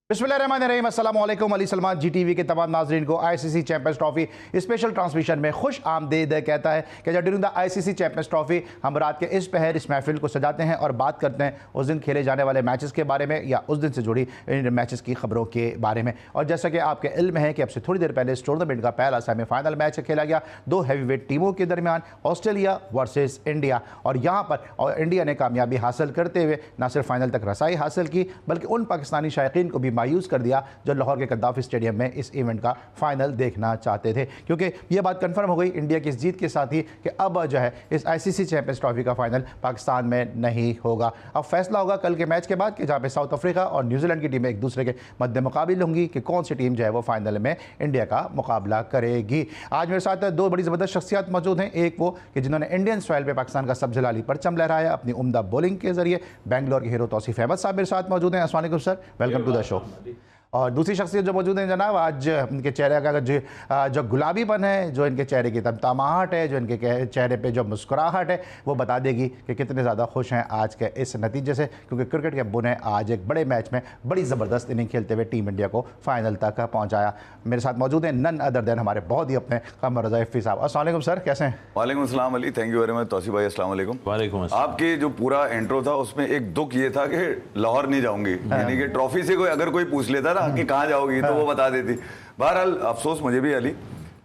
बिस्मिल्लाहिर्रहमानिर्रहीम, अस्सलामु अलैकुम। अली सलमान GTV के तमाम नाज़रीन को ICC champions trophy special transmission में खुश आमदीद कहता है कि जब during the ICC champions trophy हम रात के इस पहर इस महफिल को सजाते हैं और बात करते हैं उस दिन खेले जाने वाले मैचेस के बारे में या उस दिन से जुड़ी इन मैचेस की खबरों के बारे में। और जैसा कि आपके इल्म है कि अब से थोड़ी देर पहले इस टूर्नामेंट का पहला सेमीफाइनल मैच खेला गया दो हैवीवेट टीमों के दरमियान, ऑस्ट्रेलिया वर्सेस इंडिया। और यहाँ पर इंडिया ने कामयाबी हासिल करते हुए न सिर्फ फाइनल तक रसाई हासिल की बल्कि उन पाकिस्तानी शायकीन को भी मायूस कर दिया जो लाहौर के गद्दाफी स्टेडियम में इस इवेंट का फाइनल देखना चाहते थे, क्योंकि ये बात कंफर्म हो गई इंडिया की इस जीत के साथ ही कि अब जो है इस ICC चैंपियंस ट्रॉफी का फाइनल पाकिस्तान में नहीं होगा। अब फैसला होगा कल के मैच के बाद कि जहाँ पे साउथ अफ्रीका और न्यूजीलैंड की टीमें एक दूसरे के मद्दे मुकाबिल होंगी कि कौन सी टीम जो है वो फाइनल में इंडिया का मुकाबला करेगी। आज मेरे साथ दो बड़ी ज़बरदस्त शख्सियत मौजूद हैं। एक वो कि जिन्होंने इंडियन सॉइल पर पाकिस्तान का सब जलाली परचम लहराया अपनी उम्दा बॉलिंग के जरिए, बेंगलोर के हीरो तौसीफ अहमद साहब मेरे साथ मौजूद हैं। अस्सलाम वालेकुम sir, welcome to the show. और दूसरी शख्सियत जो मौजूद हैं जनाब, आज इनके चेहरे का जो गुलाबीपन है, जो इनके चेहरे की तमतमाहट है, जो इनके चेहरे पे जो मुस्कुराहट है, वो बता देगी कि कितने ज़्यादा खुश हैं आज के इस नतीजे से, क्योंकि क्रिकेट के अब्बू ने आज एक बड़े मैच में बड़ी ज़बरदस्त इनिंग खेलते हुए टीम इंडिया को फाइनल तक पहुँचाया। मेरे साथ मौजूद हैं नन अदर देन हमारे बहुत ही अपने कमर रज़ा इफ़ी साहब। अस्सलाम वालेकुम सर, कैसे हैं? वालेकुम अस्सलाम Ali, thank you very much. Tauseef भाई अस्सलाम वालेकुम। वालेकुम अस्सलाम। आपके जो पूरा इंट्रो था उसमें एक दुख ये था कि लाहौर नहीं जाऊंगी, यानी कि ट्रॉफी से अगर कोई पूछ लेता ना कि कहाँ जाओगी तो वो बता देती। बहरहाल अफसोस मुझे भी अली,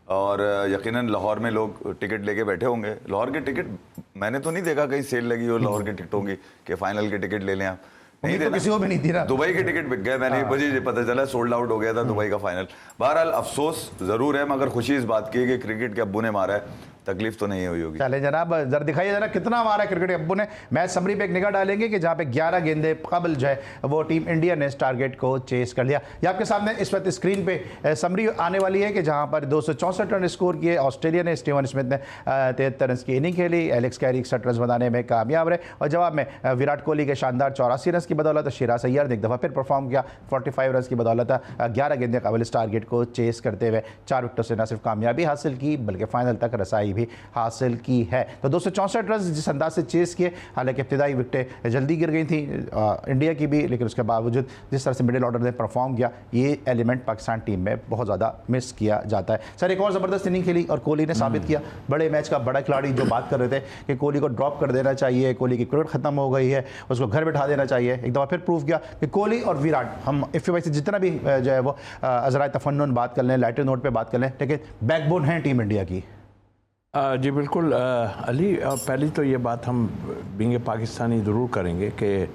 और यकीनन लाहौर में लोग टिकट लेके बैठे होंगे। लाहौर के टिकट मैंने तो नहीं देखा कहीं सेल लगी हो लाहौर के टिकटों की कि फाइनल के टिकट ले लें आप, नहीं तो किसी को भी नहीं थी ना। दुबई के टिकट बिक गए, मैंने मुझे पता चला सोल्ड आउट हो गया था दुबई का फाइनल। बहरहाल अफसोस जरूर है, मगर खुशी इस बात की है कि क्रिकेट के अब्बू ने मारा है, तकलीफ तो नहीं हुई होगी। चले जनाब, जरा दिखाइए जरा कितना मारा है क्रिकेट के अब्बू ने। मैच समरी पे एक निगाह डालेंगे कि जहाँ पे 11 गेंदे कबल जो है वो टीम इंडिया ने इस टारगेट को चेस कर लिया। ये आपके सामने इस वक्त स्क्रीन पे समरी आने वाली है कि जहाँ पर 264 रन स्कोर किए ऑस्ट्रेलिया ने। स्टीवन स्मिथ ने 73 रन की इनिंग खेली, एलेक्स कैरी 61 रन बनाने में कामयाब रहे और जवाब में विराट कोहली के शानदार 84 रन की बदौलत शिराज अय्यर ने एक दफ़ा फिर परफॉर्म किया 45 रन की बदौलत 11 गेंदे कबल इस टारगेट को चेस करते हुए 4 विकेटों से न सिर्फ कामयाबी हासिल की बल्कि फाइनल तक रसाई भी हासिल की है। तो 264 रन जिस अंदाज से चेस किए, हालांकि इब्तिदाई विकेटें जल्दी गिर गई थी इंडिया की भी, लेकिन उसके बावजूद जिस तरह से मिडिल ऑर्डर ने परफॉर्म किया, ये एलिमेंट पाकिस्तान टीम में बहुत ज़्यादा मिस किया जाता है। सर, एक और ज़बरदस्त इनिंग खेली और कोहली ने साबित किया, बड़े मैच का बड़ा खिलाड़ी जो बात कर रहे थे कि कोहली को ड्रॉप कर देना चाहिए, कोहली की क्रिकेट खत्म हो गई है, उसको घर बैठा देना चाहिए, एक दफ़ा फिर प्रूव किया कि कोहली और विराट, हम इफ़ी भाई से जितना भी जो है वो अज़राए तफन्नुन बात कर लें, लाइटर नोट पर बात कर लें, लेकिन बैकबोन है टीम इंडिया की। जी बिल्कुल अली, पहली तो ये बात हम बींगे पाकिस्तानी ज़रूर करेंगे कि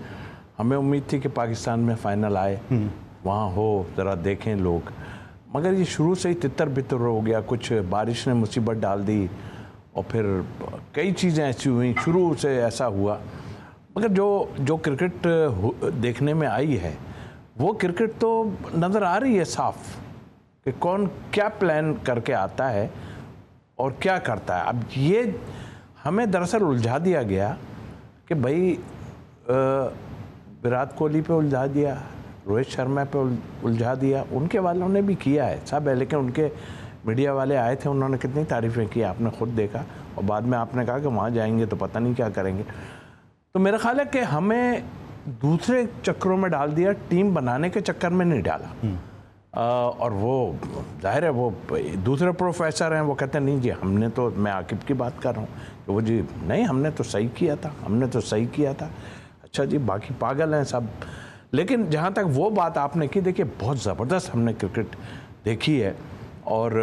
हमें उम्मीद थी कि पाकिस्तान में फ़ाइनल आए, वहाँ हो, ज़रा देखें लोग, मगर ये शुरू से ही तितर बितर हो गया। कुछ बारिश ने मुसीबत डाल दी और फिर कई चीज़ें ऐसी हुई, शुरू से ऐसा हुआ। मगर जो क्रिकेट देखने में आई है वो क्रिकेट तो नज़र आ रही है साफ कि कौन क्या प्लान करके आता है और क्या करता है। अब ये हमें दरअसल उलझा दिया गया कि भाई विराट कोहली पे उलझा दिया, रोहित शर्मा पे उलझा दिया, उनके वालों ने भी किया है सब है, लेकिन उनके मीडिया वाले आए थे, उन्होंने कितनी तारीफ़ें की आपने खुद देखा, और बाद में आपने कहा कि वहाँ जाएंगे तो पता नहीं क्या करेंगे। तो मेरा ख्याल है कि हमें दूसरे चक्करों में डाल दिया, टीम बनाने के चक्कर में नहीं डाला। और वो जाहिर है वो दूसरे प्रोफेसर हैं, वो कहते हैं नहीं जी हमने तो, मैं आकिब की बात कर रहा हूँ कि वो जी नहीं हमने तो सही किया था, हमने तो सही किया था। अच्छा जी, बाकी पागल हैं सब। लेकिन जहाँ तक वो बात आपने की, देखिए बहुत ज़बरदस्त हमने क्रिकेट देखी है, और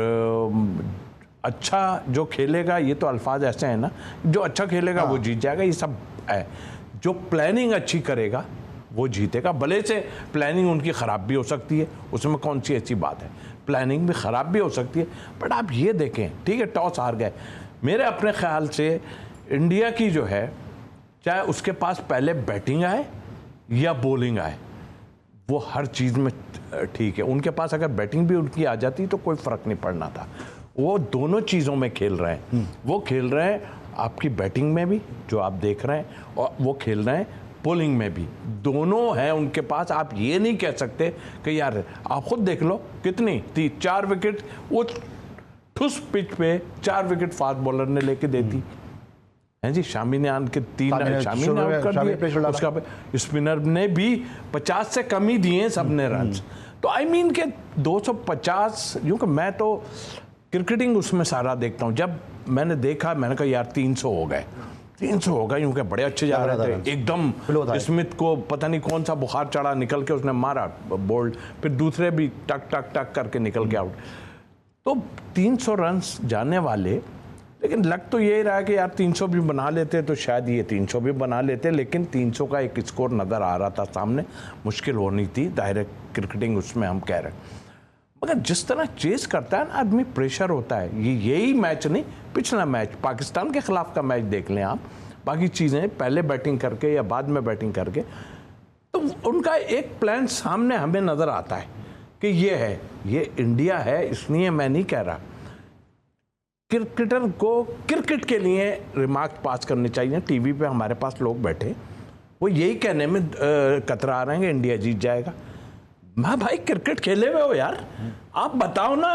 अच्छा जो खेलेगा, ये तो अल्फाज ऐसे हैं ना, जो अच्छा खेलेगा वो जीत जाएगा, ये सब है। जो प्लानिंग अच्छी करेगा वो जीतेगा, भले से प्लानिंग उनकी ख़राब भी हो सकती है, उसमें कौन सी अच्छी बात है, प्लानिंग भी ख़राब भी हो सकती है। बट आप ये देखें, ठीक है टॉस हार गए, मेरे अपने ख्याल से इंडिया की जो है, चाहे उसके पास पहले बैटिंग आए या बॉलिंग आए, वो हर चीज़ में ठीक है। उनके पास अगर बैटिंग भी उनकी आ जाती तो कोई फ़र्क नहीं पड़ना था। वो दोनों चीज़ों में खेल रहे हैं, वो खेल रहे हैं आपकी बैटिंग में भी जो आप देख रहे हैं, और वो खेल रहे हैं बॉलिंग में भी, दोनों हैं उनके पास। आप ये नहीं कह सकते कि यार आप खुद देख लो कितनी थी, 4 विकेट वो ठुस पिच पे 4 विकेट फास्ट बॉलर ने लेके दे दी। हैं जी, शामी ने आन के 3 शामी ने आउट कर दिया, उसका स्पिनर ने भी 50 से कम ही दिए सब ने रन। तो आई मीन के 250, क्योंकि मैं तो क्रिकेटिंग उसमें सारा देखता हूँ, जब मैंने देखा मैंने कहा यार 300 हो गए, 300 हो गए, यूं के बड़े अच्छे जा रहे थे एकदम। स्मिथ को पता नहीं कौन सा बुखार चढ़ा, निकल के उसने मारा बोल्ड, फिर दूसरे भी टक टक टक करके निकल के आउट। तो 300 रन जाने वाले, लेकिन लग तो यही रहा कि यार 300 भी बना लेते तो शायद ये 300 भी बना लेते, लेकिन 300 का एक स्कोर नज़र आ रहा था सामने, मुश्किल होनी थी डायरेक्ट क्रिकेटिंग उसमें हम कह रहे हैं। मगर जिस तरह चेस करता है ना आदमी, प्रेशर होता है। ये यही मैच नहीं, पिछला मैच पाकिस्तान के खिलाफ का मैच देख लें आप, बाकी चीज़ें पहले बैटिंग करके या बाद में बैटिंग करके, तो उनका एक प्लान सामने हमें नज़र आता है कि ये है, ये इंडिया है, इसलिए मैं नहीं कह रहा। क्रिकेटर को क्रिकेट के लिए रिमार्क पास करने चाहिए। टीवी पे हमारे पास लोग बैठे, वो यही कहने में कतरा रहे हैं कि इंडिया जीत जाएगा। मैं भाई क्रिकेट खेले हुए हो यार, आप बताओ ना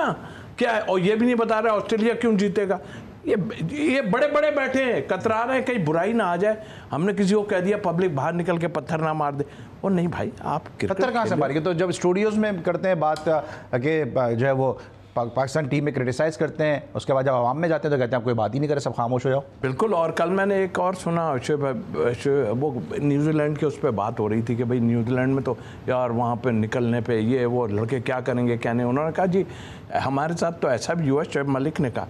क्या है। और ये भी नहीं बता रहे ऑस्ट्रेलिया क्यों जीतेगा। ये बड़े बड़े बैठे हैं, कतरा रहे हैं कहीं बुराई ना आ जाए, हमने किसी को कह दिया पब्लिक बाहर निकल के पत्थर ना मार दे। वो नहीं भाई, आप पत्थर कहाँ से मारेंगे। तो जब स्टूडियोज में करते हैं बात कि जो है वो पाकिस्तान टीम में क्रिटिसाइज करते हैं, उसके बाद जब आवाम में जाते हैं तो कहते हैं आप कोई बात ही नहीं करे, सब खामोश हो जाओ। बिल्कुल। और कल मैंने एक और सुना, वो न्यूजीलैंड की उस पर बात हो रही थी कि भाई न्यूजीलैंड में तो यार वहाँ पे निकलने पे ये वो लड़के क्या करेंगे क्या नहीं। उन्होंने कहा जी हमारे साथ तो ऐसा भी हुआ, शोएब मलिक ने कहा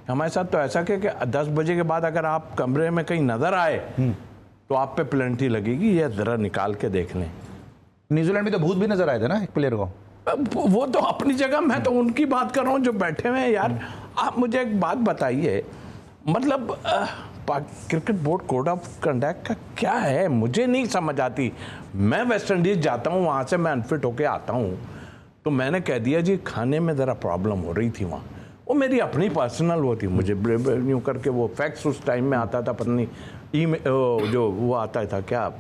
हमारे साथ तो ऐसा कि 10 बजे के बाद अगर आप कमरे में कहीं नज़र आए तो आप पे पेनल्टी लगेगी, ये ज़रा निकाल के देख लें। न्यूजीलैंड में तो भूत भी नजर आए थे ना एक प्लेयर को। वो तो अपनी जगह, मैं तो उनकी बात कर रहा हूँ जो बैठे हुए हैं यार। आप मुझे एक बात बताइए, मतलब cricket board code of conduct का क्या है, मुझे नहीं समझ आती। मैं वेस्ट इंडीज जाता हूँ, वहाँ से मैं अनफिट होके आता हूँ, तो मैंने कह दिया जी खाने में ज़रा प्रॉब्लम हो रही थी वहाँ। वो मेरी अपनी पर्सनल वो थी, मुझे यूँ करके वो फैक्स उस टाइम में आता था, पता नहीं जो वो आता था क्या,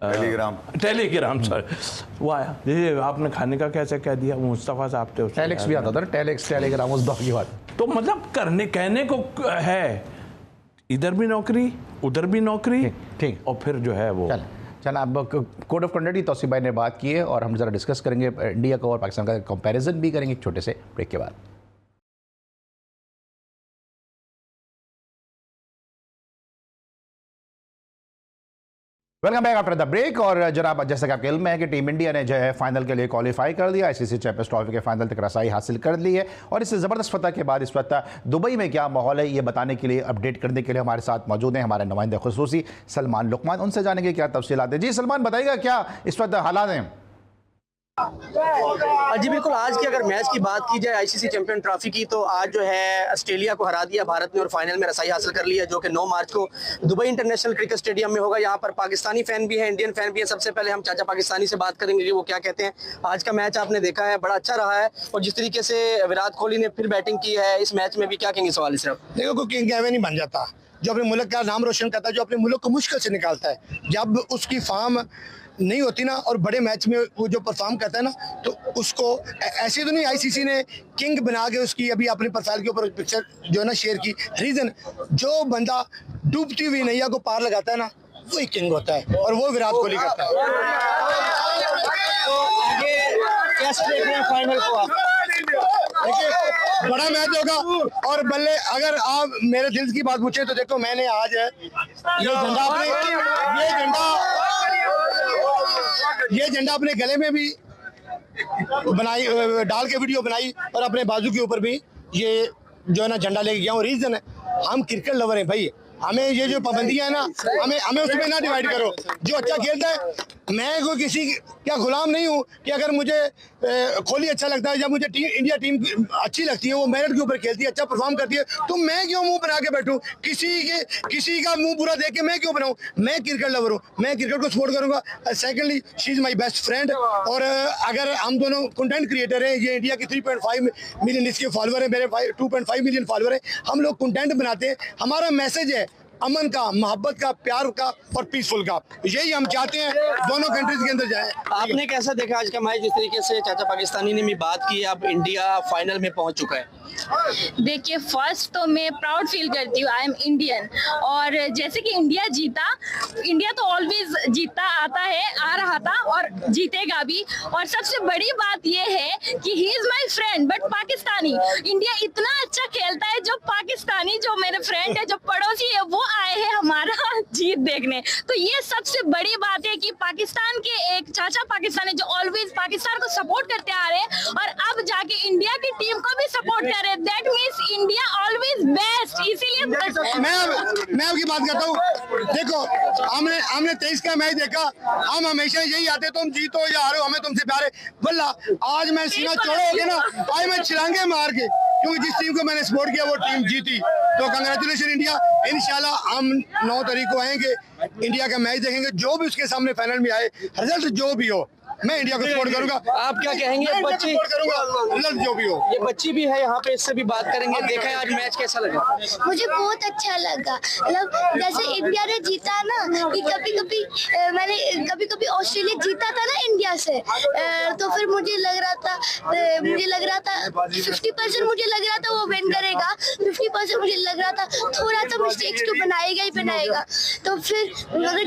टेलीग्राम सर, वो आया जी आपने खाने का कैसे कह दिया। मुस्तफ़ा साहब थे, टेलेक्स भी आता था ना, टेलीग्राम उस दौर की बात। तो मतलब कहने को है, इधर भी नौकरी उधर भी नौकरी, ठीक। और फिर जो है वो चल अब कोड ऑफ कंडक्ट की तौसीफ भाई ने बात की है, और हम ज़रा डिस्कस करेंगे इंडिया का और पाकिस्तान का कंपैरिजन भी करेंगे एक छोटे से ब्रेक के बाद। Welcome back after the break. और जनाब जैसा कि आपके इल्म में है कि टीम इंडिया ने जो है फाइनल के लिए क्वालिफाई कर दिया, आईसीसी चैंपियंस ट्रॉफी के फाइनल तक रसाई हासिल कर ली है। और इस ज़बरदस्त फतह के बाद इस वक्त दुबई में क्या माहौल है ये बताने के लिए, अपडेट करने के लिए हमारे साथ मौजूद हैं हमारे नुमाइंदे खुसूसी सलमान लुकमान। उनसे जानेंगे क्या तफसीलात है। जी सलमान बताइएगा क्या इस वक्त हालात हैं। जी बिल्कुल, आज की अगर मैच की बात की जाए आईसीसी चैंपियन ट्रॉफी की, तो आज जो है ऑस्ट्रेलिया को हरा दिया भारत ने और फाइनल में रसाई हासिल कर ली है, जो कि 9 मार्च को दुबई इंटरनेशनल क्रिकेट स्टेडियम में होगा। यहाँ पर पाकिस्तानी फैन भी है, इंडियन फैन भी है। सबसे पहले हम चाचा पाकिस्तानी से बात करेंगे कि वो क्या कहते हैं। आज का मैच आपने देखा है, बड़ा अच्छा रहा है, और जिस तरीके से विराट कोहली ने फिर बैटिंग की है इस मैच में भी, क्या कहेंगे सवाल इस तरफ। देखो कोई किंग कैवे नहीं बन जाता जो अपने मुल्क का नाम रोशन करता है, जो अपने मुल्क को मुश्किल से निकालता है। जब उसकी फॉर्म नहीं होती ना और बड़े मैच में वो जो परफॉर्म करता है ना, तो उसको ऐसे तो नहीं आईसीसी ने किंग बना के उसकी अभी अपने प्रोफाइल के ऊपर पिक्चर जो है ना शेयर की। रीजन, जो बंदा डूबती हुई नैया को पार लगाता है ना, वही किंग होता है, और वो विराट कोहली करता है। कैसे देख रहे हैं फाइनल को आप? देखिए बड़ा मैच होगा, और बल्ले अगर आप मेरे दिल की बात पूछे तो देखो मैंने आज ये झंडा अपने गले में भी बनाई, डाल के वीडियो बनाई, और अपने बाजू के ऊपर भी ये जो है ना झंडा लेके गया हूँ। रीजन है, हम क्रिकेट लवर हैं भाई, हमें ये जो पाबंदियां है ना, हमें उसमें ना डिवाइड करो। जो अच्छा खेलता है, मैं कोई किसी क्या गुलाम नहीं हूँ कि अगर मुझे कोहली अच्छा लगता है, जब मुझे इंडिया टीम अच्छी लगती है, वो मेरिट के ऊपर खेलती है, अच्छा परफॉर्म करती है, तो मैं क्यों मुंह बना के बैठूं? किसी का मुंह बुरा देख के मैं क्यों बनाऊं? मैं क्रिकेट लवर हूँ, मैं क्रिकेट को सपोर्ट करूंगा। Secondly, she is my best friend, और अगर हम दोनों कंटेंट क्रिएटर हैं, ये इंडिया की 3.5 मिलियन इसके फॉलोअर है, मेरे 2.5 मिलियन फॉलोअर है। हम लोग कंटेंट बनाते हैं, हमारा मैसेज है अमन का, मोहब्बत का, प्यार का और पीसफुल का। यही हम चाहते हैं दोनों कंट्रीज के अंदर जाए। आपने कैसा देखा आज का मैच? जिस तरीके से चाचा पाकिस्तानी ने भी बात की, अब इंडिया फाइनल में पहुंच चुका है। देखिए, फर्स्ट तो मैं प्राउड फील करती हूँ, आई एम इंडियन, और जैसे कि इंडिया जीता, इंडिया तो ऑलवेज जीतता आता है, आ रहा था और जीतेगा भी। और सबसे बड़ी बात ये है कि he is my friend but Pakistani. India इतना अच्छा खेलता है, जो पाकिस्तानी जो मेरे फ्रेंड है, जो पड़ोसी है, वो आए हैं हमारा जीत देखने। तो ये सबसे बड़ी बात है कि पाकिस्तान के एक चाचा पाकिस्तानी जो ऑलवेज पाकिस्तान को सपोर्ट करते आ रहे हैं और अब जाके इंडिया की टीम को भी सपोर्ट कर रहे हैं, that means India always best. इसीलिए मैं आपकी बात करता हूँ, देखो हमने 23 का मैच देखा, हम हमेशा यही आते, तुम जीतो या हारो हमें तुमसे प्यार है। वल्ला आज मैं सीना चौड़ा हो गया ना, आज मैं छिलांगे मार के, क्योंकि जिस टीम को मैंने सपोर्ट किया वो टीम जीती। तो कंग्रेचुलेशन इंडिया। इंशाल्लाह हम 9 तारीख को आएंगे, इंडिया का मैच देखेंगे, जो भी उसके सामने फाइनल में आए, रिजल्ट जो भी हो, मैं इंडिया को सपोर्ट करूंगा। आप क्या कहेंगे? बच्ची करूंगा, रिजल्ट जो भी हो। ये बच्ची भी है यहाँ पे, इससे भी बात करेंगे। देखा है आज मैच कैसा लगा? मुझे बहुत अच्छा लगा, मतलब जैसे इंडिया ने जीता ना, कि कभी कभी ऑस्ट्रेलिया जीता था ना इंडिया से, तो फिर मुझे लग रहा था 50% मुझे लग रहा था वो विन करेगा, 50% मुझे लग रहा था थोड़ा सा मिस्टेक्स तो बनाएगा ही बनाएगा। तो फिर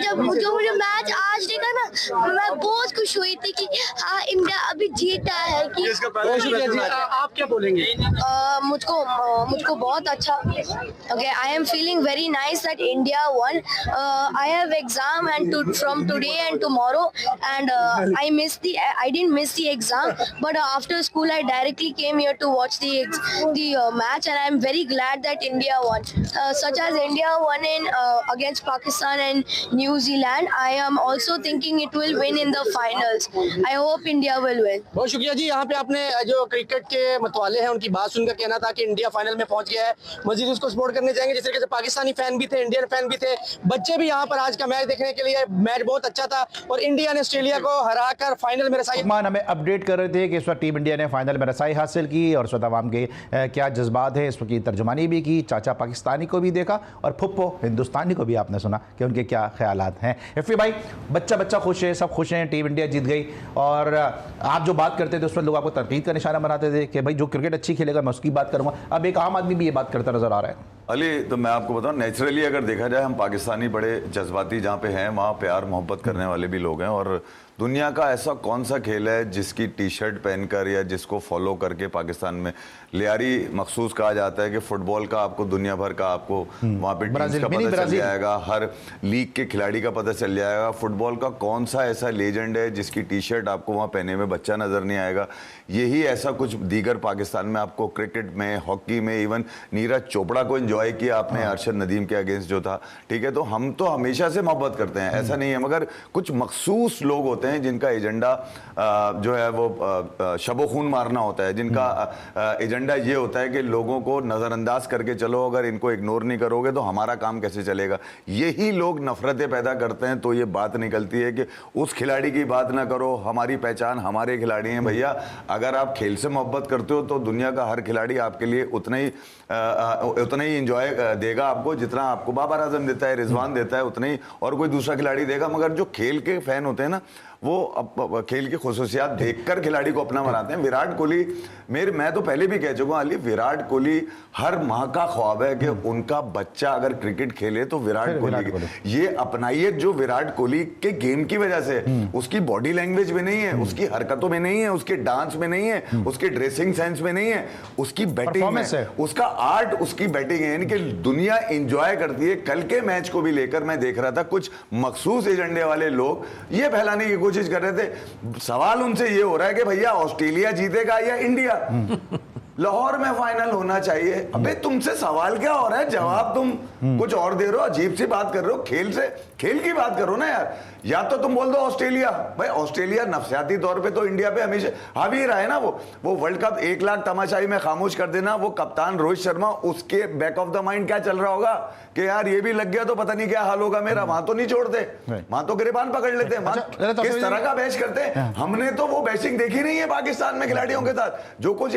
जब जो मुझे मैच आज देखा ना, मैं बहुत खुश हुई थी कि हाँ इंडिया अभी जीता है। कि आप क्या बोलेंगे? मुझको बहुत अच्छा, okay, I am feeling very nice that India one. I have exam and from today and tomorrow and I didn't miss the exam, but after school I directly came here to watch the match, and I am very glad that India won. Such as India won in against Pakistan and New Zealand, I am also thinking it will win in the finals. I hope India will win. बहुत शुक्रिया जी। यहाँ पे आपने जो cricket के मतवाले हैं उनकी बात सुनकर कहना था कि इंडिया फाइनल में पहुंच गया है, मजीद उसको सपोर्ट करने जाएंगे। जिस तरीके से पाकिस्तानी फैन भी थे, इंडियन फैन भी थे, बच्चे भी यहाँ पर आज का मैच देखने के लिए। मैच बहुत अच्छा था और इंडिया ने ऑस्ट्रेलिया को हराकर फाइनल में रसाई। मान हमें अपडेट कर रहे थे कि इस वक्त टीम इंडिया ने फाइनल में रसाई हासिल की और इस वक्त अवाम के क्या जज्बात हैं, इस वक्त की तर्जुमानी भी की, चाचा पाकिस्तानी को भी देखा और फुप्पो हिंदुस्तानी को भी आपने सुना कि उनके क्या ख्यालात हैं। इफ़ी भाई, बच्चा खुश है, सब खुश हैं, टीम इंडिया जीत गई। और आप जो बात करते थे उस पर लोग आपको तनकीद का निशाना बनाते थे कि भाई जो क्रिकेट अच्छी खेलेगा मैं उसकी बात करूंगा। अब एक आम आदमी भी ये बात करता नजर आ रहा है। अली, तो मैं आपको बताऊं, नेचुरली अगर देखा जाए हम पाकिस्तानी बड़े जज्बाती जहाँ पे हैं, वहाँ प्यार मोहब्बत करने वाले भी लोग हैं। और दुनिया का ऐसा कौन सा खेल है जिसकी टी शर्ट पहनकर या जिसको फॉलो करके पाकिस्तान में लियारी मखसूस कहा जाता है कि फुटबॉल का आपको दुनिया भर का आपको वहाँ पे टीम्स का पता चल जाएगा, हर लीग के खिलाड़ी का पता चल जाएगा। फुटबॉल का कौन सा ऐसा लेजेंड है जिसकी टी शर्ट आपको वहाँ पहने में बच्चा नज़र नहीं आएगा। यही ऐसा कुछ दीगर पाकिस्तान में आपको क्रिकेट में, हॉकी में, इवन नीरज चोपड़ा को एंजॉय किया आपने अरशद नदीम के अगेंस्ट जो था, ठीक है। तो हम तो हमेशा से मोहब्बत करते हैं, ऐसा नहीं है, मगर कुछ मखसूस लोग होते हैं जिनका एजेंडा जो है वो शबो खून मारना होता है, जिनका एजेंडा ये होता है कि लोगों को नज़रअंदाज करके चलो, अगर इनको इग्नोर नहीं करोगे तो हमारा काम कैसे चलेगा। यही लोग नफरतें पैदा करते हैं। तो ये बात निकलती है कि उस खिलाड़ी की बात ना करो, हमारी पहचान हमारे खिलाड़ी हैं। भैया, अगर आप खेल से मोहब्बत करते हो तो दुनिया का हर खिलाड़ी आपके लिए उतना ही इंजॉय देगा आपको जितना आपको बाबर आजम देता है, रिजवान देता है, उतना ही और कोई दूसरा खिलाड़ी देगा। मगर जो खेल के फैन होते हैं ना, वो खेल की खुसूसियात देखकर खिलाड़ी को अपना बनाते हैं। विराट कोहली, मैं तो पहले भी कह चुका हूं अली, विराट कोहली हर माँ का ख्वाब है कि उनका बच्चा अगर क्रिकेट खेले तो विराट कोहली। ये अपनाइयत जो विराट कोहली के गेम की वजह से, उसकी बॉडी लैंग्वेज में नहीं है, उसकी हरकतों में नहीं है, उसके डांस में नहीं है, उसके ड्रेसिंग सेंस में नहीं है, उसकी बैटिंग में है, उसका आर्ट, उसकी बैटिंग है। यानी कि दुनिया एंजॉय करती है। कल के मैच को भी लेकर मैं देख रहा था कुछ मखसूस एजेंडे वाले लोग ये फैलाने की कोशिश कर रहे थे। सवाल उनसे ये हो रहा है कि भैया ऑस्ट्रेलिया जीतेगा या इंडिया? लाहौर में फाइनल होना चाहिए। अबे तुमसे सवाल क्या हो रहा है, जवाब तुम कुछ और दे रहे हो, अजीब सी बात कर रहे हो। खेल की बात करो ना यार। या तो तुम बोल दो ऑस्ट्रेलिया, भाई ऑस्ट्रेलिया नफसियाती तौर पे तो इंडिया पे हमेशा हावी रहा है ना। वो वर्ल्ड कप 1 लाख तमाशाई में खामोश कर देना। वो कप्तान रोहित शर्मा, उसके बैक ऑफ द माइंड क्या चल रहा होगा कि यार ये भी लग गया तो पता नहीं क्या हाल होगा मेरा। वहां तो नहीं छोड़ते, वहां तो गिरबान पकड़ लेते हैं, किस तरह का बैश करते हैं। हमने तो वो बैशिंग देखी नहीं है पाकिस्तान में खिलाड़ियों के साथ। जो कुछ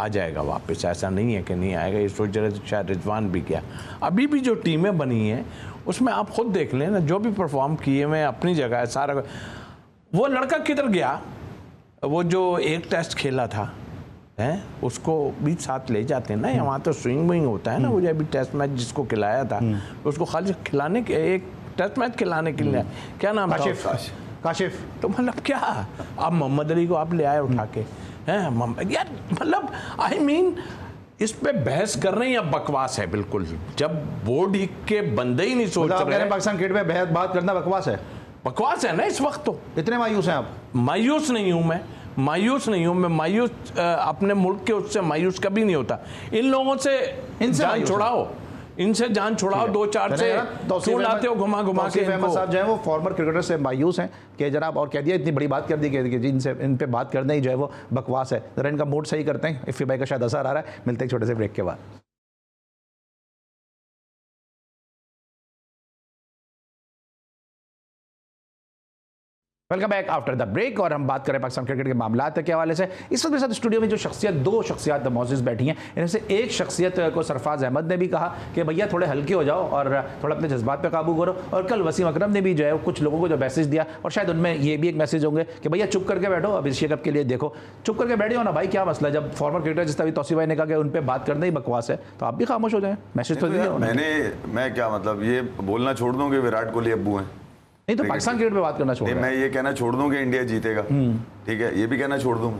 आ जाएगा वापस, ऐसा नहीं है कि नहीं आएगा। ये सोच रहे थे शायद रिजवान भी गया। अभी भी जो टीमें बनी हैं उसमें आप खुद देख लें ना, जो भी परफॉर्म किए हुए अपनी जगह है सारा। वो लड़का किधर गया, वो जो एक टेस्ट खेला था हैं, उसको भी साथ ले जाते हैं ना, वहाँ तो स्विंग विंग होता है ना। मुझे अभी टेस्ट मैच जिसको खिलाया था उसको खाली खिलाने के, एक टेस्ट मैच खिलाने के लिए, क्या नाम था? काशिफ। तो मतलब क्या, आप मोहम्मद अली को आप ले आए उठा के हैं यार, मतलब आई मीन इस पे बहस कर रहे हैं या बकवास है बिल्कुल, जब बोर्ड के बंदे ही नहीं सोच रहे। पाकिस्तान क्रिकेट में बहस बात करना बकवास है? बकवास है ना इस वक्त। तो इतने मायूस हैं आप? मायूस नहीं हूं मैं, मैं मायूस अपने मुल्क के उससे मायूस कभी नहीं होता। इन लोगों से जान छुड़ाओ, इनसे जान छुड़ाओ, 2-4 से क्यों लाते हो घुमा घुमा के इनको? साहब जो है वो फॉर्मर क्रिकेटर से मायूस हैं कि जनाब, और कह दिया इतनी बड़ी बात कर दी कि जिनसे इन पे बात करना ही जो है वो बकवास है। जरा इनका मूड सही करते हैं, इफ़ी भाई का शायद असर आ रहा है। मिलते हैं छोटे से ब्रेक के बाद। Welcome back after the break, और हम बात करें पाकिस्तान क्रिकेट के मामलात के हवाले से। इस वक्त मेरे साथ स्टूडियो में जो शख्सियत, दो शख्सियत मौजूद बैठी हैं, इनमें से एक शख्सियत को सरफराज अहमद ने भी कहा कि भैया थोड़े हल्के हो जाओ और थोड़ा अपने जज्बात पे काबू करो, और कल वसीम अकरम ने भी जो है कुछ लोगों को जो मैसेज दिया, और शायद उनमें ये भी एक मैसेज होंगे कि भैया चुप करके बैठो, अब एशिया कप के लिए देखो, चुप करके बैठे हो ना भाई, क्या मसला? जब फॉर्मर क्रिकेटर जिस तरह तौसीफ भाई ने कहा कि उन पर बात करना ही बकवास है, तो आप भी खामोश हो जाएं। मैसेज तो दिया मैं क्या मतलब ये बोलना छोड़ दूं कि विराट कोहली अब्बू हैं? नहीं तो पाकिस्तान क्रिकेट पे बात करना छोड़, मैं ये कहना छोड़ दूं कि इंडिया जीतेगा, ठीक है, ये भी कहना छोड़ दूं।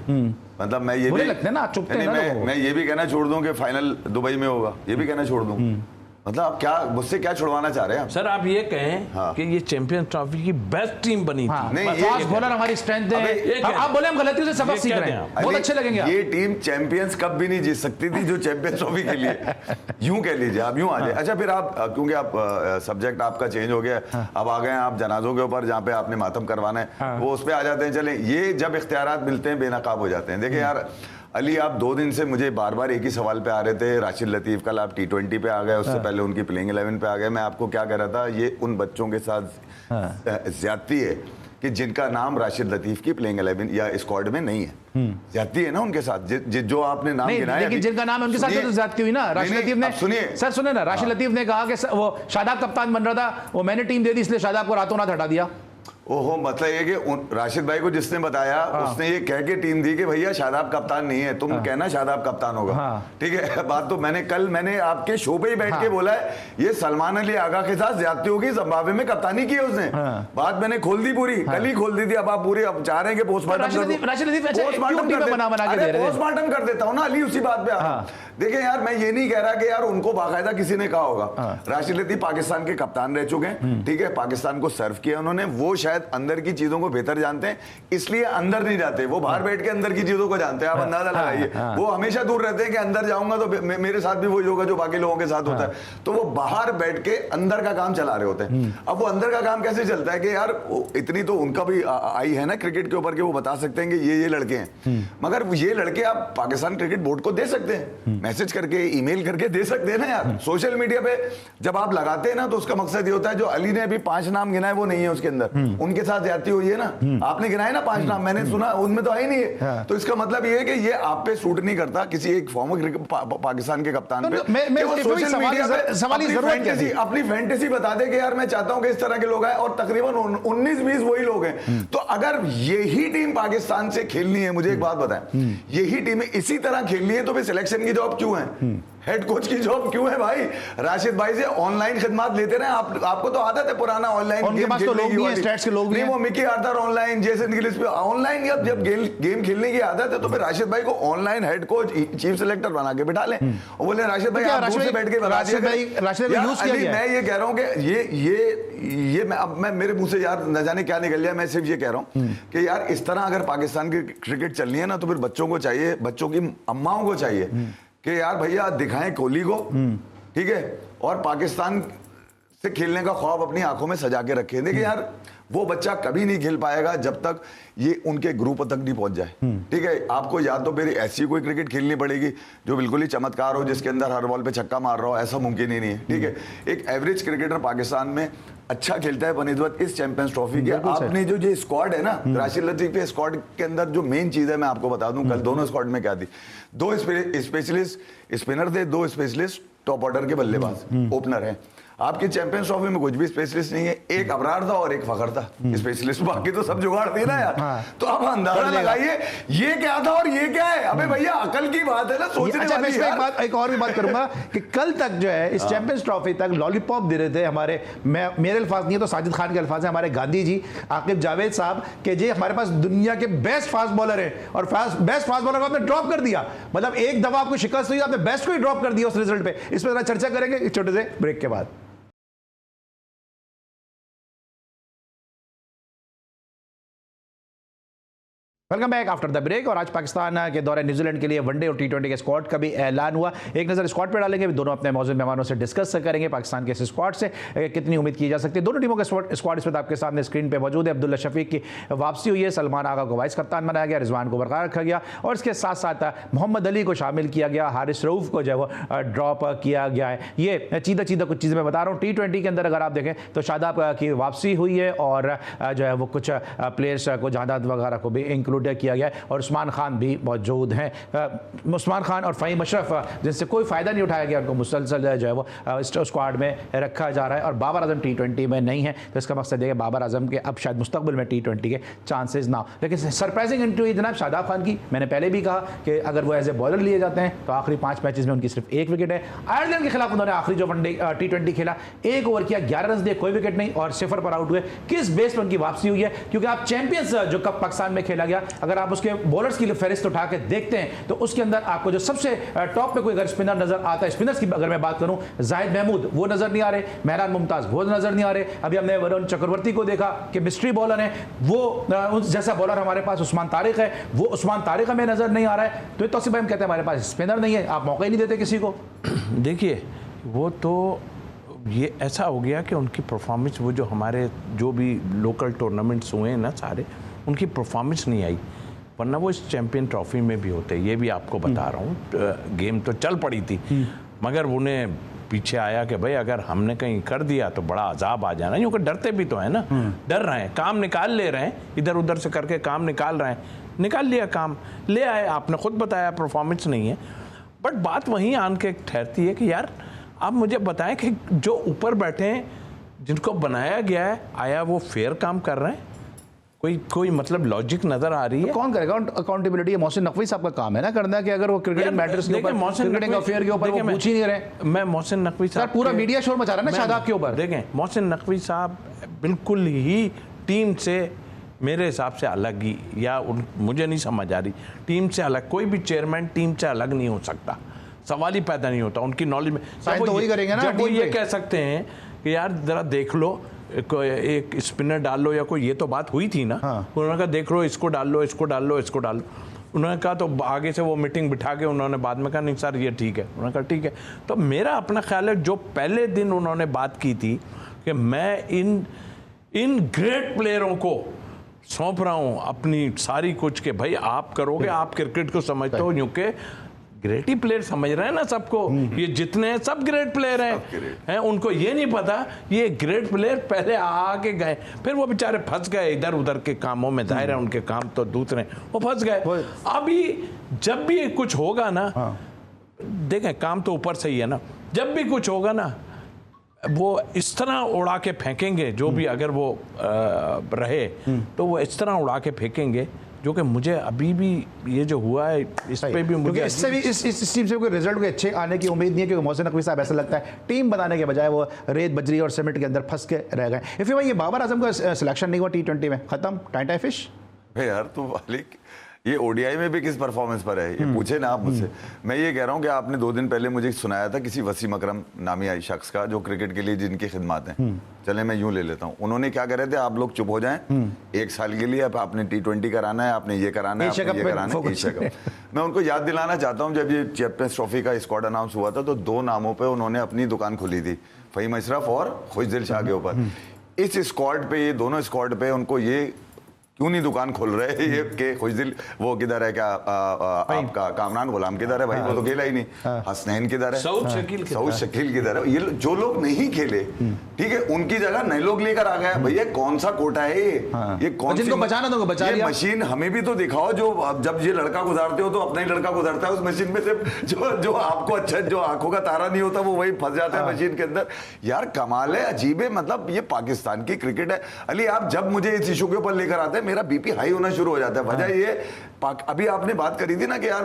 मतलब मैं ये भी लगता है ना, आप चुपते हैं ना, मैं ये भी कहना छोड़ दूं कि फाइनल दुबई में होगा, ये भी कहना छोड़ दूं। मतलब आप क्या मुझसे क्या छुड़वाना चाह रहे हैं सर? आप ये कहें कि ये चैंपियंस ट्रॉफी की बेस्ट टीम बनी थी। नहीं, फास्ट बॉलर हमारी स्ट्रेंथ है। आप बोले हम गलतियों से सबक सीख रहे हैं, बहुत अच्छे लगेंगे। ये टीम चैंपियंस कप भी नहीं जीत सकती थी जो चैंपियंस ट्रॉफी के लिए, यूं कह लीजिए, आप यूं आ जाए। अच्छा, फिर आप क्योंकि आप सब्जेक्ट आपका चेंज हो गया, अब आ गए आप जनाजों के ऊपर जहाँ पे आपने मातम करवाना है, वो उस पर आ जाते हैं। चले, ये जब इख्तियारात मिलते हैं बेनकाब हो जाते हैं। देखिए यार अली, आप 2 दिन से मुझे बार बार एक ही सवाल पे आ रहे थे। राशिद लतीफ़, कल आप T20 पे आ गए, उससे पहले उनकी प्लेइंग 11 पे आ गए। मैं आपको क्या कह रहा था, ये उन बच्चों के साथ ज्यादती है कि जिनका नाम राशिद लतीफ़ की प्लेइंग 11 या स्क्वाड में नहीं है। ज्यादती है ना उनके साथ, जो आपने नाम गिनाया, लेकिन जिनका नाम है उनके साथ तो ज्यादती हुई ना। राशिद लतीफ़ ने, सुनिए सर सुने ना, राशिद लतीफ़ ने कहा कि वो शादाब कप्तान बन रहा था, वो मैंने टीम दे दी इसलिए शादाब को रातों रात हटा दिया। ओहो, मतलब ये कि राशिद भाई को जिसने बताया उसने ये कह के टीम दी कि भैया शादाब कप्तान नहीं है, तुम कहना शादाब कप्तान होगा। ठीक है, बात तो मैंने आपके शो पे ही बैठ के बोला है, ये सलमान अली आगा के साथ ज्यादतियों की जिम्बाब्वे में कप्तानी की है उसने। बात मैंने खोल दी पूरी, कल ही खोल दी थी। अब आप पूरी अब चाह रहे हैं कि पोस्टमार्टम कर देता हूँ ना अली, उसी बात पे। देखिए यार, मैं ये नहीं कह रहा कि यार उनको बाकायदा किसी ने कहा होगा। राशिद लतीफ़ पाकिस्तान के कप्तान रह चुके हैं, ठीक है, पाकिस्तान को सर्व किया उन्होंने, वो शायद अंदर की चीजों को बेहतर जानते हैं, इसलिए अंदर नहीं जाते, वो बाहर बैठ के अंदर की चीजों को जानते हैं। आप अंदाजा लगाइए, वो हमेशा दूर रहते हैं कि अंदर जाऊंगा तो मेरे साथ भी वही होगा जो बाकी लोगों के साथ होता है। तो वो बाहर बैठ के अंदर का काम चला रहे होते हैं। अब वो अंदर का काम कैसे चलता है कि यार इतनी तो उनका भी आई है ना क्रिकेट के ऊपर कि वो बता सकते हैं कि ये लड़के हैं, मगर ये लड़के आप पाकिस्तान क्रिकेट बोर्ड को दे सकते हैं, मैसेज करके, ईमेल करके दे सकते हैं ना यार। सोशल मीडिया पे जब आप लगाते हैं ना तो उसका मकसद ये होता है, जो अली ने अभी 5 नाम गिनाए वो नहीं है उसके अंदर, उनके साथ ज्यादती हुई है ना। आपने गिनाए ना 5 नाम, मैंने सुना उनमें तो है ही नहीं है। तो इसका मतलब ये है कि ये आप पे सूट नहीं करता किसी एक फॉर्मर पाकिस्तान के कप्तान पे। सोशल मीडिया पे अपनी फैंटेसी बता दे कि यार मैं चाहता हूं कि इस तरह के लोग आए, और तकरीबन 19-20 वही लोग हैं। तो अगर यही टीम पाकिस्तान से खेलनी है, मुझे एक बात बताएं, यही टीम इसी तरह खेलनी है तो फिर सिलेक्शन की जॉब क्यों है, हेड कोच की जॉब क्यों है भाई? राशिद भाई से ऑनलाइन खिदमत लेते रहे। आपको तो आदत है पुराना ऑनलाइन गेम खेलने की, वो Mickey Arthur online, Jason Gillies पे ऑनलाइन, जब गेम खेलने की आदत है तो फिर राशिद भाई को online head coach, chief selector बना के बिठा लें और बोले राशिद भाई आप दूर से बैठ के बता दिया। मैं ये कह रहा हूं कि ये मैं मेरे मुंह से यार न जाने क्या निकल गया। मैं सिर्फ ये कह रहा हूं कि यार इस तरह अगर पाकिस्तान की क्रिकेट चलनी है ना तो फिर बच्चों को चाहिए, बच्चों की अम्माओं को चाहिए कि यार भैया दिखाएं कोहली को, ठीक है, और पाकिस्तान से खेलने का ख्वाब अपनी आंखों में सजा के रखे। देखिए यार, वो बच्चा कभी नहीं खेल पाएगा जब तक ये उनके ग्रुप तक नहीं पहुंच जाए। ठीक है, आपको या तो फिर ऐसी कोई क्रिकेट खेलनी पड़ेगी जो बिल्कुल ही चमत्कार हो, जिसके अंदर हर बॉल पे छक्का मार रहा हो, ऐसा मुमकिन ही नहीं है। ठीक है, एक एवरेज क्रिकेटर पाकिस्तान में अच्छा खेलता है बनिस्बत इस चैंपियंस ट्रॉफी के। आपने जो स्क्वाड है ना, राशिद लतीफ के स्क्वाड के अंदर जो मेन चीज है, मैं आपको बता दूं कल दोनों स्क्वाड में क्या थी। 2 स्पेशलिस्ट स्पिनर थे, 2 स्पेशलिस्ट टॉप ऑर्डर के बल्लेबाज ओपनर हैं। आपकी चैंपियंस ट्रॉफी में कुछ भी स्पेशलिस्ट नहीं है, एक अबरार था और एक फखर था स्पेशलिस्ट, बाकी तो सब जुगाड़ थे ना यार। तो अब अंदाजा लगाइए ये क्या था और ये क्या है। अबे भैया, अकल की बात है ना, सोचने अच्छा, वाली मैं एक और भी बात करूंगा कि कल तक जो है इस चैंपियंस ट्रॉफी तक लॉलीपॉप दे रहे थे हमारे, मेरे अल्फाज नहीं है तो साजिद खान के अल्फाज हैं, हमारे गांधी जी, आकिब जावेद साहब, कि जी हमारे पास दुनिया के बेस्ट फास्ट बॉलर है और बेस्ट फास्ट बॉलर को आपने ड्रॉप कर दिया। मतलब एक दफा आपको शिकस्त हुई, आपने बेस्ट को ही ड्रॉप कर दिया उस रिजल्ट पे। इस पर चर्चा करेंगे एक छोटे से ब्रेक के बाद। Welcome back after the break. और आज पाकिस्तान के दौरे न्यूजीलैंड के लिए वनडे और टी20 के स्क्वाड का भी ऐलान हुआ। एक नज़र स्क्वाड पर डालेंगे, दोनों अपने मौजूद मेहमानों से डिस्कस करेंगे पाकिस्तान के इस स्क्वाड से कितनी उम्मीद की जा सकती है। दोनों टीमों के स्क्वाड इस वक्त आपके सामने स्क्रीन पे मौजूद है। अब्दुल्ला शफीक की वापसी हुई है, सलमान आगा को वाइस कप्तान बनाया गया, रिजवान को बरकरार रखा गया और इसके साथ साथ मोहम्मद अली को शामिल किया गया, हारिस रऊफ को जो है वो ड्रॉप किया गया है। ये चीदा कुछ चीज़ें मैं बता रहा हूँ। टी20 के अंदर अगर आप देखें तो शादाब की वापसी हुई है और जो है वो कुछ प्लेयर्स को जहादात वगैरह को भी इंक्लूड किया गया है और उस्मान खान भी मौजूद हैं। उस्मान खान और फ़हीम अशरफ जिनसे कोई फ़ायदा नहीं उठाया गया, उनको मुसलसल जो है वो स्क्वाड में रखा जा रहा है और बाबर आजम टी20 में नहीं है। तो इसका मकसद है बाबर आजम के अब शायद मुस्तकबिल में टी20 के चांसेस ना हो। लेकिन सरप्राइजिंग एंट्री जनाब शादाब खान की, मैंने पहले भी कहा कि अगर वो एज ए बॉलर लिए जाते हैं तो आखिरी 5 मैचेस में उनकी सिर्फ 1 विकेट है। आयरलैंड के खिलाफ उन्होंने आखिरी जो वनडे टी20 खेला 1 ओवर किया, 11 रन दिए, कोई विकेट नहीं और 0 पर आउट हुए। किस बेस पर उनकी वापसी हुई है? क्योंकि आप चैंपियंस जो कप पाकिस्तान में खेला गया, अगर आप उसके बॉलर्स की फहरिस्त उठा के देखते हैं तो उसके अंदर आपको जो सबसे टॉप पे कोई अगर स्पिनर नजर आता है, स्पिनर्स की अगर मैं बात करूं, जाहिद महमूद वो नजर नहीं आ रहे, मेहरान मुमताज वो नजर नहीं आ रहे। अभी हमने वरुण चक्रवर्ती को देखा कि मिस्ट्री बॉलर है, वो जैसा बॉलर हमारे पास उस्मान तारिक है, वो उस्मान तारिक हमें नजर नहीं आ रहा है। तो तौसीफ भाई हम कहते हैं हमारे पास स्पिनर नहीं है, आप मौका ही नहीं देते किसी को। देखिए वो तो ये ऐसा हो गया कि उनकी परफॉर्मेंस, वो जो हमारे जो भी लोकल टूर्नामेंट्स हुए हैं ना सारे, उनकी परफॉर्मेंस नहीं आई, वरना वो इस चैंपियन ट्रॉफी में भी होते। ये भी आपको बता रहा हूँ, गेम तो चल पड़ी थी मगर उन्हें पीछे आया कि भाई अगर हमने कहीं कर दिया तो बड़ा अजाब आ जाना, क्योंकि डरते भी तो है ना, डर रहे हैं, काम निकाल ले रहे हैं, इधर उधर से करके काम निकाल रहे हैं, निकाल लिया काम, ले आए, आपने खुद बताया परफॉर्मेंस नहीं है। बट बात वहीं आन के ठहरती है कि यार आप मुझे बताएं कि जो ऊपर बैठे हैं, जिनको बनाया गया है, आया वो फेयर काम कर रहे हैं? कोई मतलब लॉजिक नजर आ रही है? तो कौन करेगा? अकाउंटेबिलिटी मोहसिन नकवी साहब का काम है ना करना, कि अगर वो क्रिकेटिंग मैटर्स के ऊपर, क्रिकेटिंग अफेयर के ऊपर वो पूछ ही नहीं रहे। मैं मोहसिन नकवी साहब पूरा मीडिया शोर मचा रहा है ना शादाब के ऊपर। देखें, मोहसिन नकवी साहब बिल्कुल ही टीम से मेरे हिसाब से अलग ही, या मुझे नहीं समझ आ रही, टीम से अलग कोई भी चेयरमैन टीम से अलग नहीं हो सकता, सवाल ही पैदा नहीं होता उनकी नॉलेज में। तो वही करेंगे ना, जब वो ये कह सकते हैं कि यार जरा देख लो, एक स्पिनर डाल लो या कोई, ये तो बात हुई थी ना। उन्होंने कहा देख लो, इसको डाल लो, इसको डाल लो, इसको डाल लो। उन्होंने कहा तो आगे से वो मीटिंग बिठा के उन्होंने बाद में कहा नहीं सर ये ठीक है। उन्होंने कहा ठीक है। तो मेरा अपना ख्याल है, जो पहले दिन उन्होंने बात की थी कि मैं इन ग्रेट प्लेयरों को सौंप रहा हूँ अपनी सारी कुछ, के भाई आप करोगे, आप क्रिकेट को समझते हो, क्योंकि ग्रेट ही प्लेयर समझ रहे हैं ना सबको, ये जितने हैं सब ग्रेट प्लेयर हैं। उनको ये नहीं पता ये ग्रेट प्लेयर पहले आके गए, फिर वो बेचारे फंस गए इधर उधर के कामों में, जाहिर है उनके काम तो दूसरे, वो फंस गए। अभी जब भी कुछ होगा ना, देखें काम तो ऊपर से ही है ना, जब भी कुछ होगा ना वो इस तरह उड़ा के फेंकेंगे, जो भी अगर वो रहे तो वो इस तरह उड़ा के फेंकेंगे, जो कि मुझे अभी भी ये जो हुआ है इस पे भी मुझे इससे भी इस टीम से कोई रिजल्ट कोई अच्छे आने की उम्मीद नहीं है, क्योंकि मोहसिन नकवी साहब ऐसा लगता है टीम बनाने के बजाय वो रेत बजरी और सीमेंट के अंदर फंस के रह गए। इफ़ भाई ये बाबर आजम का सिलेक्शन नहीं हुआ टी20 में, खत्म, टाइम फिश यार। तो ये ओडीआई में भी किस परफॉर्मेंस पर है, ये पूछे ना आप मुझसे। मैं ये कह रहा हूँ कि आपने 2 दिन पहले मुझे सुनाया था किसी वसीम अकरम नामी आई शख्स का, जो क्रिकेट के लिए जिनकी खिदमत हैं, चले मैं यूं ले लेता हूँ, उन्होंने क्या कह रहे थे, आप लोग चुप हो जाएं, 1 साल के लिए अब आपने T20 कराना है, आपने ये कराना है, आपने ये कराना है, एशिया कप। मैं उनको याद दिलाना चाहता हूँ, जब ये चैंपियंस ट्रॉफी का स्क्वाड अनाउंस हुआ था तो 2 नामों पे उन्होंने अपनी दुकान खोली थी, फ़हीम अशरफ और खुशदिल शाह के ऊपर। इस स्क्वाड पे, ये दोनों स्क्वाड पे उनको ये क्यों नहीं दुकान खोल रहे हैं ये कि खुशदिल वो किधर है, क्या आपका कामरान गुलाम किधर है भाई, वो तो खेला ही नहीं, हसनैन किधर है, सऊद शकील किधर है, ये जो लोग नहीं खेले, ठीक है, उनकी जगह नए लोग लेकर आ गया। भैया कौन सा कोटा है ये कौन सी बचाना, तो बचा ये मशीन हमें भी तो दिखाओ, जो जब ये लड़का गुजारते हो तो अपना ही लड़का गुजरता है उस मशीन में से, जो आपको अच्छा, जो आंखों का तारा नहीं होता वो वही फंस जाता है मशीन के अंदर। यार कमाल है, अजीब है, मतलब ये पाकिस्तान की क्रिकेट है। अली आप जब मुझे इस इशू के ऊपर लेकर आते हैं मेरा बीपी हाई होना शुरू हो जाता है। वजह ये अभी आपने बात करी थी ना कि यार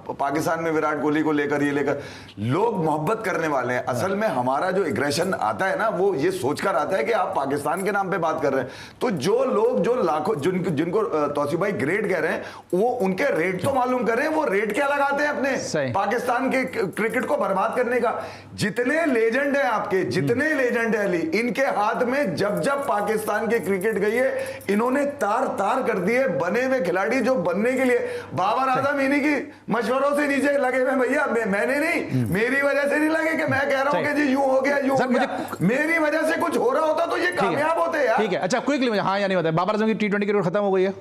पाकिस्तान में विराट कोहली को लेकर, ये लेकर लोग मोहब्बत करने वाले हैं। असल में हमारा जो एग्रेशन आता है ना, वो ये सोचकर आता है कि आप पाकिस्तान के नाम पे बात कर रहे हैं। तो जो लोग, जो लाखों, जिनको तौसीफ भाई ग्रेड कह रहे हैं, वो उनके रेट तो मालूम करें, वो रेट क्या लगाते हैं अपने पाकिस्तान के क्रिकेट को बर्बाद करने का। जितने लेजेंड है आपके, जितने लेजेंड है अली, इनके हाथ में जब जब पाकिस्तान की क्रिकेट गई है, इन्होंने तार तार कर दिए बने हुए खिलाड़ी जो बनने के लिए बाबर आजम इन्हीं की मशवरों से नीचे लगे हुए। भैया मैंने नहीं, मेरी वजह से नहीं लगे कि मैं कह रहा हूं कि जी यूं हो गया, यूं हो गया, मेरी वजह से कुछ हो रहा होता तो ये कामयाब होते यार। ठीक है, अच्छा क्विकली मुझे हाँ या नहीं बताया, बाबर आजम की T20 की खत्म हो गई है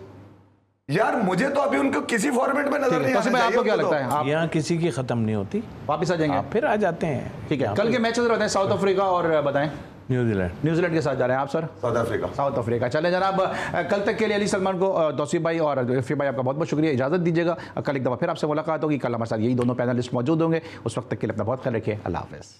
यार? मुझे तो अभी उनको किसी फॉर्मेट में नजर नहीं आ रहा। आपको क्या लगता है? आप यहाँ किसी की खत्म नहीं होती, वापस आ जाएंगे, आप फिर आ जाते हैं। ठीक है, कल के मैचेस बताएं, साउथ अफ्रीका और बताएं न्यूजीलैंड के साथ जा रहे हैं आप सर? South Africa. चले जनाब, कल तक के लिए अली सलमान को, तौसीफ भाई और रफीक भाई आपका बहुत बहुत शुक्रिया, इजाज़त दीजिएगा। कल एक दफ़ा फिर आपसे मुलाकात होगी, कल हमारे साथ यही दोनों पैनलिस्ट मौजूद होंगे। उस वक्त तक के लिए अपना बहुत ख्याल रखिए, अल्लाह हाफ़िज़।